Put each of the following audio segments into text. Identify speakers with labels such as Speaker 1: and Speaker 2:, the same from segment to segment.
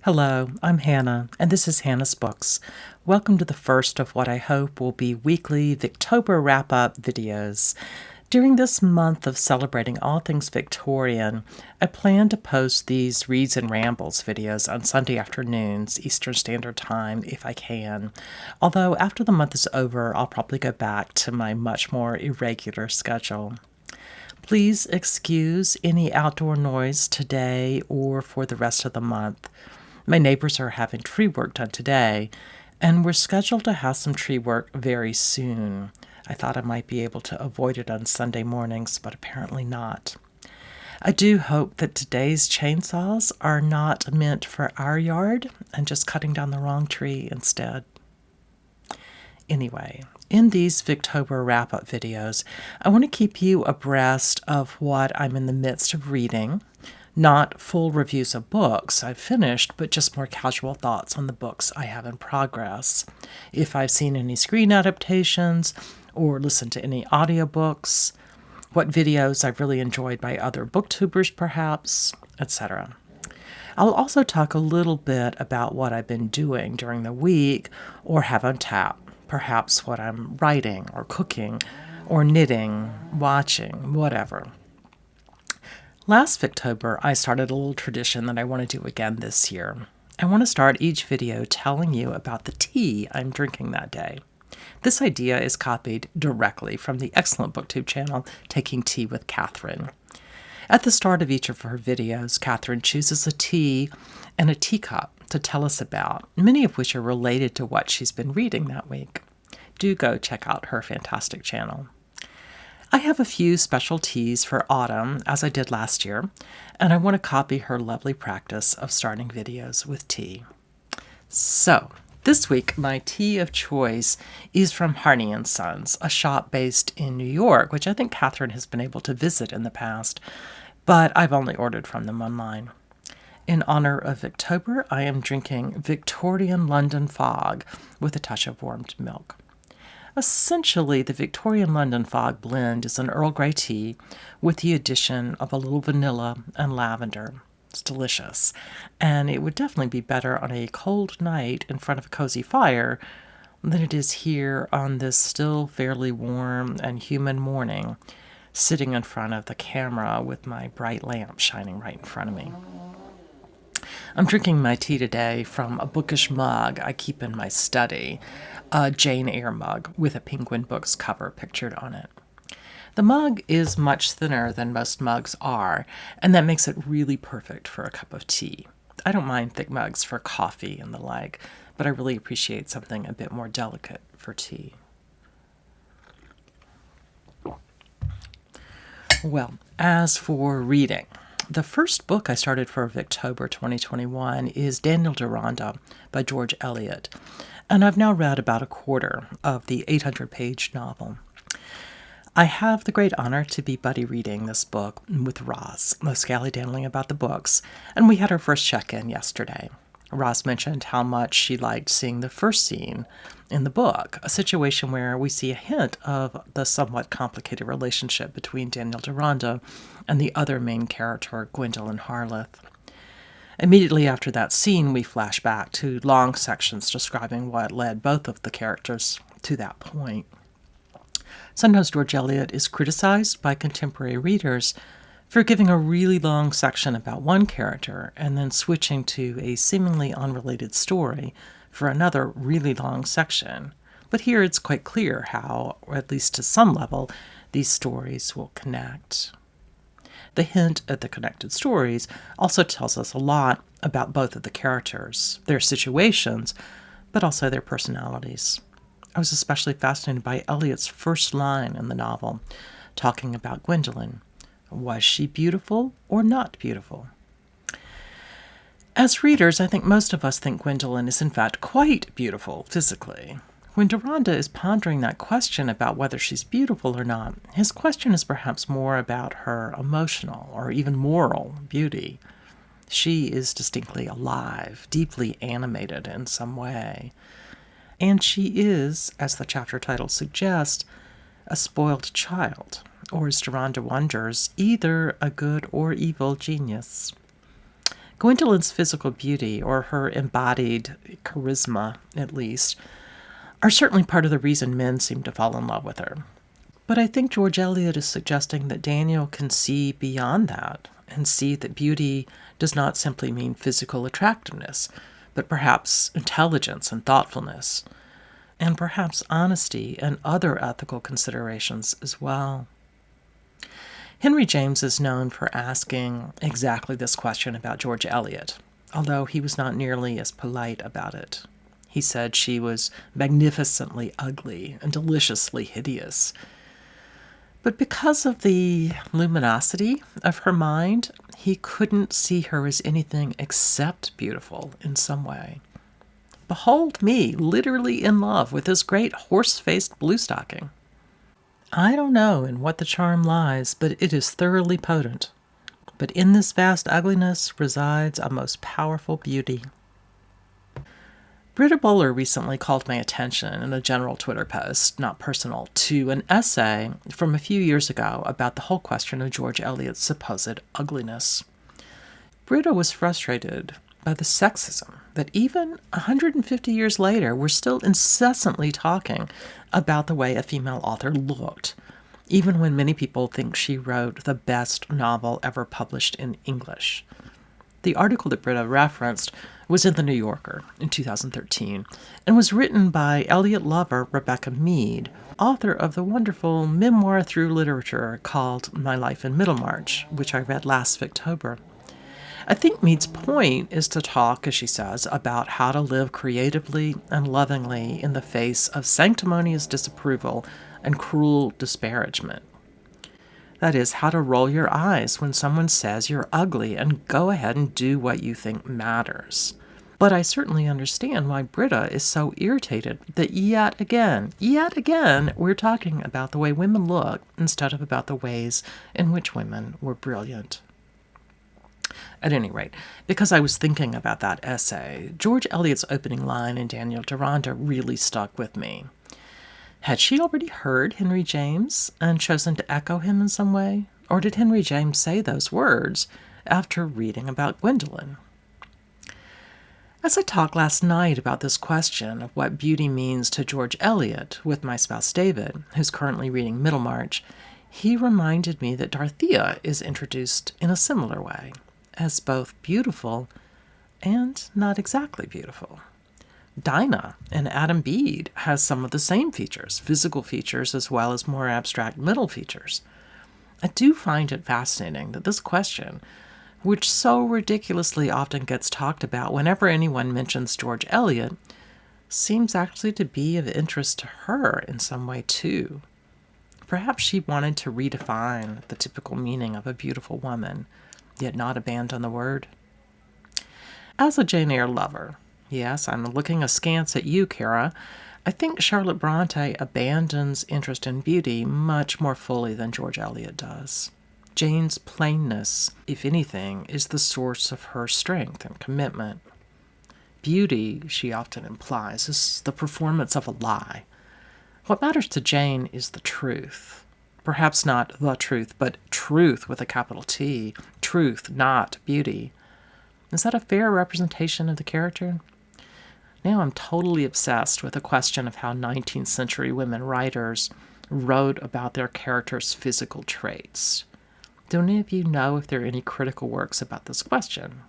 Speaker 1: Hello, I'm Hannah, and this is Hannah's Books. Welcome to the first of what I hope will be weekly Victober wrap-up videos. During this month of celebrating all things Victorian, I plan to post these Reads and Rambles videos on Sunday afternoons, Eastern Standard Time, if I can. Although after the month is over, I'll probably go back to my much more irregular schedule. Please excuse any outdoor noise today or for the rest of the month. My neighbors are having tree work done today, and we're scheduled to have some tree work very soon. I thought I might be able to avoid it on Sunday mornings, but apparently not. I do hope that today's chainsaws are not meant for our yard and just cutting down the wrong tree instead. Anyway, in these Victober wrap-up videos, I want to keep you abreast of what I'm in the midst of reading. Not full reviews of books I've finished, but just more casual thoughts on the books I have in progress. If I've seen any screen adaptations or listened to any audiobooks, what videos I've really enjoyed by other booktubers perhaps, etc. I'll also talk a little bit about what I've been doing during the week or have on tap, perhaps what I'm writing or cooking or knitting, watching, whatever. Last Victober, I started a little tradition that I want to do again this year. I want to start each video telling you about the tea I'm drinking that day. This idea is copied directly from the excellent BookTube channel, Taking Tea with Catherine. At the start of each of her videos, Catherine chooses a tea and a teacup to tell us about, many of which are related to what she's been reading that week. Do go check out her fantastic channel. I have a few special teas for autumn, as I did last year, and I want to copy her lovely practice of starting videos with tea. So, this week, my tea of choice is from Harney & Sons, a shop based in New York, which I think Catherine has been able to visit in the past, but I've only ordered from them online. In honor of Victober, I am drinking Victorian London Fog with a touch of warmed milk. Essentially, the Victorian London Fog blend is an Earl Grey tea with the addition of a little vanilla and lavender. It's delicious, and it would definitely be better on a cold night in front of a cozy fire than it is here on this still fairly warm and humid morning, sitting in front of the camera with my bright lamp shining right in front of me. I'm drinking my tea today from a bookish mug I keep in my study, a Jane Eyre mug with a Penguin Books cover pictured on it. The mug is much thinner than most mugs are, and that makes it really perfect for a cup of tea. I don't mind thick mugs for coffee and the like, but I really appreciate something a bit more delicate for tea. Well, as for reading, the first book I started for Victober 2021 is Daniel Deronda by George Eliot, and I've now read about a quarter of the 800-page novel. I have the great honor to be buddy reading this book with Roz, scally-daddling about the books, and we had our first check-in yesterday. Roz mentioned how much she liked seeing the first scene in the book, a situation where we see a hint of the somewhat complicated relationship between Daniel Deronda and the other main character, Gwendolen Harleth. Immediately after that scene, we flash back to long sections describing what led both of the characters to that point. Sometimes George Eliot is criticized by contemporary readers for giving a really long section about one character and then switching to a seemingly unrelated story for another really long section. But here it's quite clear how, or at least to some level, these stories will connect. The hint at the connected stories also tells us a lot about both of the characters, their situations, but also their personalities. I was especially fascinated by Eliot's first line in the novel, talking about Gwendolen. Was she beautiful or not beautiful? As readers, I think most of us think Gwendolen is in fact quite beautiful physically. When Deronda is pondering that question about whether she's beautiful or not, his question is perhaps more about her emotional or even moral beauty. She is distinctly alive, deeply animated in some way. And she is, as the chapter title suggests, a spoiled child, or as Deronda wonders, either a good or evil genius. Gwendolyn's physical beauty, or her embodied charisma at least, are certainly part of the reason men seem to fall in love with her. But I think George Eliot is suggesting that Daniel can see beyond that and see that beauty does not simply mean physical attractiveness, but perhaps intelligence and thoughtfulness, and perhaps honesty and other ethical considerations as well. Henry James is known for asking exactly this question about George Eliot, although he was not nearly as polite about it. He said she was magnificently ugly and deliciously hideous. But because of the luminosity of her mind, he couldn't see her as anything except beautiful in some way. Behold me, literally in love with this great horse-faced bluestocking. I don't know in what the charm lies, but it is thoroughly potent. But in this vast ugliness resides a most powerful beauty. Britta Bowler recently called my attention in a general Twitter post, not personal, to an essay from a few years ago about the whole question of George Eliot's supposed ugliness. Britta was frustrated by the sexism that even 150 years later, we're still incessantly talking about the way a female author looked, even when many people think she wrote the best novel ever published in English. The article that Britta referenced was in The New Yorker in 2013 and was written by Eliot lover Rebecca Mead, author of the wonderful memoir through literature called My Life in Middlemarch, which I read last October. I think Mead's point is to talk, as she says, about how to live creatively and lovingly in the face of sanctimonious disapproval and cruel disparagement. That is, how to roll your eyes when someone says you're ugly and go ahead and do what you think matters. But I certainly understand why Britta is so irritated that yet again, we're talking about the way women look instead of about the ways in which women were brilliant. At any rate, because I was thinking about that essay, George Eliot's opening line in Daniel Deronda really stuck with me. Had she already heard Henry James and chosen to echo him in some way? Or did Henry James say those words after reading about Gwendolyn? As I talked last night about this question of what beauty means to George Eliot with my spouse David, who's currently reading Middlemarch, he reminded me that Dorothea is introduced in a similar way, as both beautiful and not exactly beautiful. Dinah in Adam Bede has some of the same features, physical features as well as more abstract middle features. I do find it fascinating that this question, which so ridiculously often gets talked about whenever anyone mentions George Eliot, seems actually to be of interest to her in some way too. Perhaps she wanted to redefine the typical meaning of a beautiful woman, yet not abandon the word. As a Jane Eyre lover, yes, I'm looking askance at you, Kara, I think Charlotte Bronte abandons interest in beauty much more fully than George Eliot does. Jane's plainness, if anything, is the source of her strength and commitment. Beauty, she often implies, is the performance of a lie. What matters to Jane is the truth. Perhaps not the truth, but truth with a capital T. Truth, not beauty. Is that a fair representation of the character? Now I'm totally obsessed with the question of how 19th century women writers wrote about their characters' physical traits. Do any of you know if there are any critical works about this question,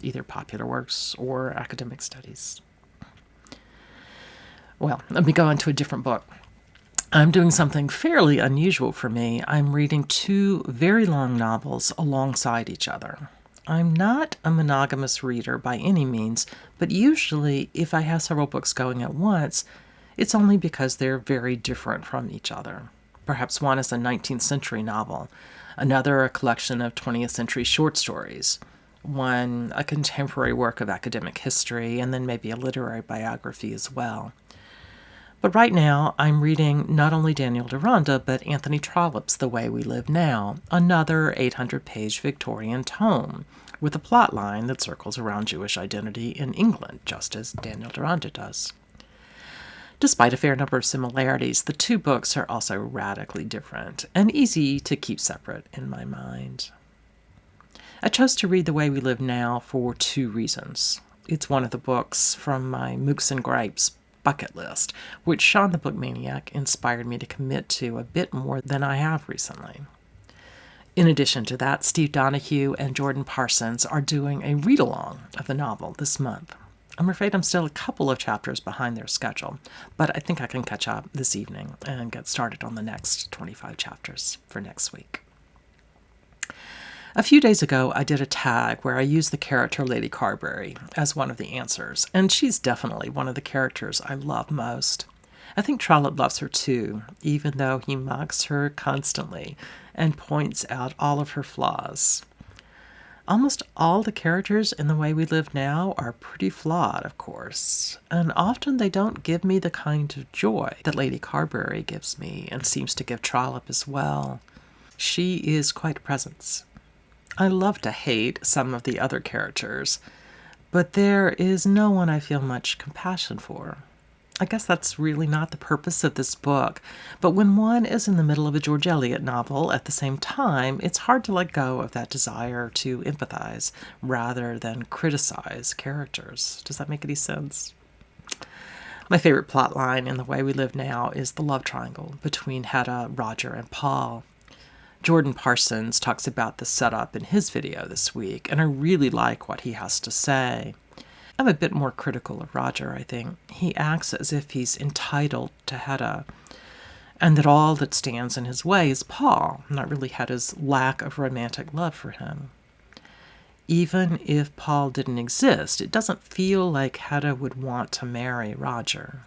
Speaker 1: either popular works or academic studies? Well, let me go on to a different book. I'm doing something fairly unusual for me. I'm reading two very long novels alongside each other. I'm not a monogamous reader by any means, but usually if I have several books going at once, it's only because they're very different from each other. Perhaps one is a 19th century novel, another a collection of 20th century short stories, one a contemporary work of academic history, and then maybe a literary biography as well. But right now, I'm reading not only Daniel Deronda, but Anthony Trollope's The Way We Live Now, another 800-page Victorian tome, with a plot line that circles around Jewish identity in England, just as Daniel Deronda does. Despite a fair number of similarities, the two books are also radically different and easy to keep separate in my mind. I chose to read The Way We Live Now for two reasons. It's one of the books from my Mooks and Gripes bucket list, which Sean the Book Maniac inspired me to commit to a bit more than I have recently. In addition to that, Steve Donahue and Jordan Parsons are doing a read-along of the novel this month. I'm afraid I'm still a couple of chapters behind their schedule, but I think I can catch up this evening and get started on the next 25 chapters for next week. A few days ago, I did a tag where I used the character Lady Carberry as one of the answers, and she's definitely one of the characters I love most. I think Trollope loves her too, even though he mocks her constantly and points out all of her flaws. Almost all the characters in The Way We Live Now are pretty flawed, of course, and often they don't give me the kind of joy that Lady Carberry gives me and seems to give Trollope as well. She is quite a presence. I love to hate some of the other characters, but there is no one I feel much compassion for. I guess that's really not the purpose of this book, but when one is in the middle of a George Eliot novel at the same time, it's hard to let go of that desire to empathize rather than criticize characters. Does that make any sense? My favorite plot line in The Way We Live Now is the love triangle between Hedda, Roger, and Paul. Jordan Parsons talks about the setup in his video this week, and I really like what he has to say. I'm a bit more critical of Roger, I think. He acts as if he's entitled to Hedda, and that all that stands in his way is Paul, not really Hedda's lack of romantic love for him. Even if Paul didn't exist, it doesn't feel like Hedda would want to marry Roger.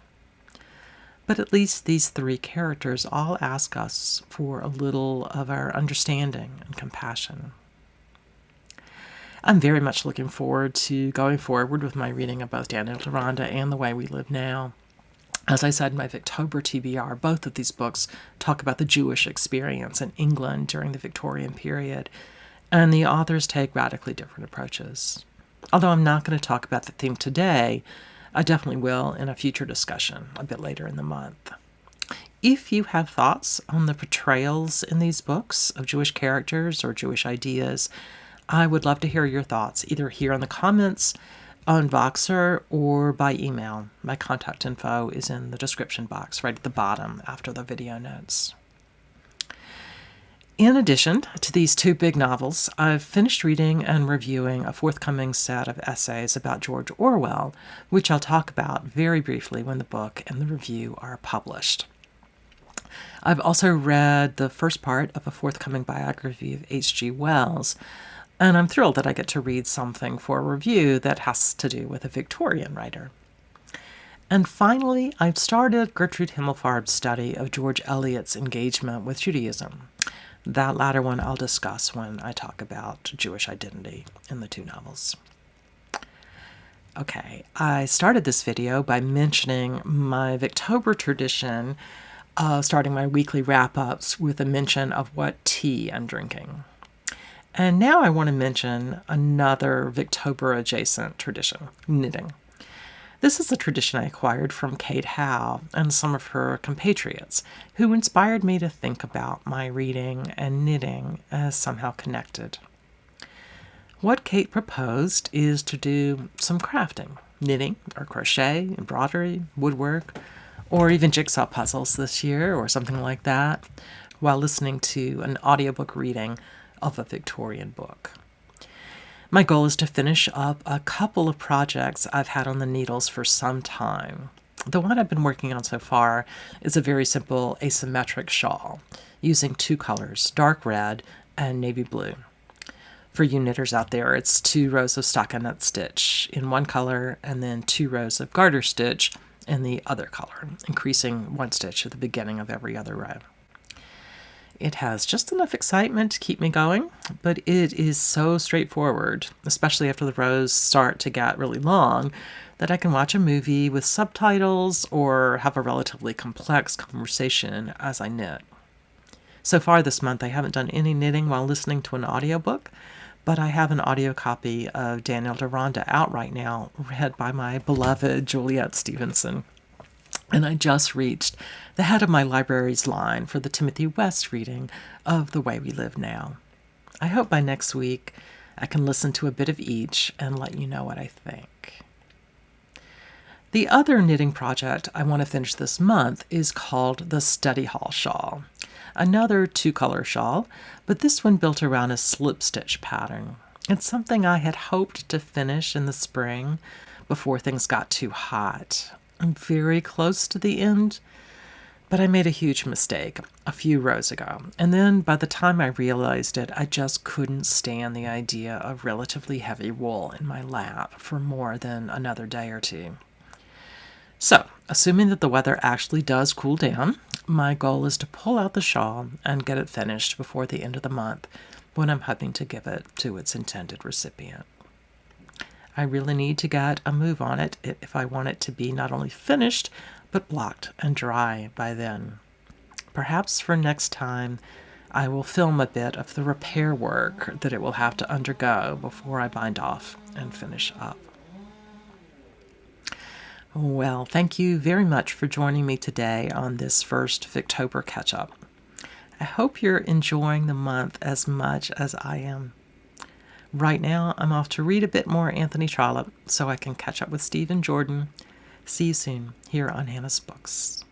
Speaker 1: But at least these three characters all ask us for a little of our understanding and compassion. I'm very much looking forward to going forward with my reading of both Daniel Deronda and The Way We Live Now. As I said in my Victober TBR, both of these books talk about the Jewish experience in England during the Victorian period, and the authors take radically different approaches. Although I'm not going to talk about the theme today, I definitely will in a future discussion a bit later in the month. If you have thoughts on the portrayals in these books of Jewish characters or Jewish ideas, I would love to hear your thoughts, either here in the comments, on Voxer, or by email. My contact info is in the description box right at the bottom after the video notes. In addition to these two big novels, I've finished reading and reviewing a forthcoming set of essays about George Orwell, which I'll talk about very briefly when the book and the review are published. I've also read the first part of a forthcoming biography of H.G. Wells, and I'm thrilled that I get to read something for review that has to do with a Victorian writer. And finally, I've started Gertrude Himmelfarb's study of George Eliot's engagement with Judaism. That latter one I'll discuss when I talk about Jewish identity in the two novels. Okay, I started this video by mentioning my Victober tradition of starting my weekly wrap-ups with a mention of what tea I'm drinking. And now I want to mention another Victober-adjacent tradition, knitting. This is a tradition I acquired from Kate Howe and some of her compatriots, who inspired me to think about my reading and knitting as somehow connected. What Kate proposed is to do some crafting, knitting or crochet, embroidery, woodwork, or even jigsaw puzzles this year or something like that, while listening to an audiobook reading of a Victorian book. My goal is to finish up a couple of projects I've had on the needles for some time. The one I've been working on so far is a very simple asymmetric shawl using two colors, dark red and navy blue. For you knitters out there, it's 2 rows of stockinette stitch in one color and then 2 rows of garter stitch in the other color, increasing 1 stitch at the beginning of every other row. It has just enough excitement to keep me going, but it is so straightforward, especially after the rows start to get really long, that I can watch a movie with subtitles or have a relatively complex conversation as I knit. So far this month, I haven't done any knitting while listening to an audiobook, but I have an audio copy of Daniel Deronda out right now, read by my beloved Juliet Stevenson. And I just reached the head of my library's line for the Timothy West reading of The Way We Live Now. I hope by next week I can listen to a bit of each and let you know what I think. The other knitting project I want to finish this month is called the Study Hall Shawl. Another two-color shawl, but this one built around a slip stitch pattern. It's something I had hoped to finish in the spring before things got too hot. I'm very close to the end, but I made a huge mistake a few rows ago. And then by the time I realized it, I just couldn't stand the idea of relatively heavy wool in my lap for more than another day or two. So, assuming that the weather actually does cool down, my goal is to pull out the shawl and get it finished before the end of the month, when I'm hoping to give it to its intended recipient. I really need to get a move on it if I want it to be not only finished, but blocked and dry by then. Perhaps for next time, I will film a bit of the repair work that it will have to undergo before I bind off and finish up. Well, thank you very much for joining me today on this first Victober catch-up. I hope you're enjoying the month as much as I am. Right now, I'm off to read a bit more Anthony Trollope so I can catch up with Steve and Jordan. See you soon here on Hannah's Books.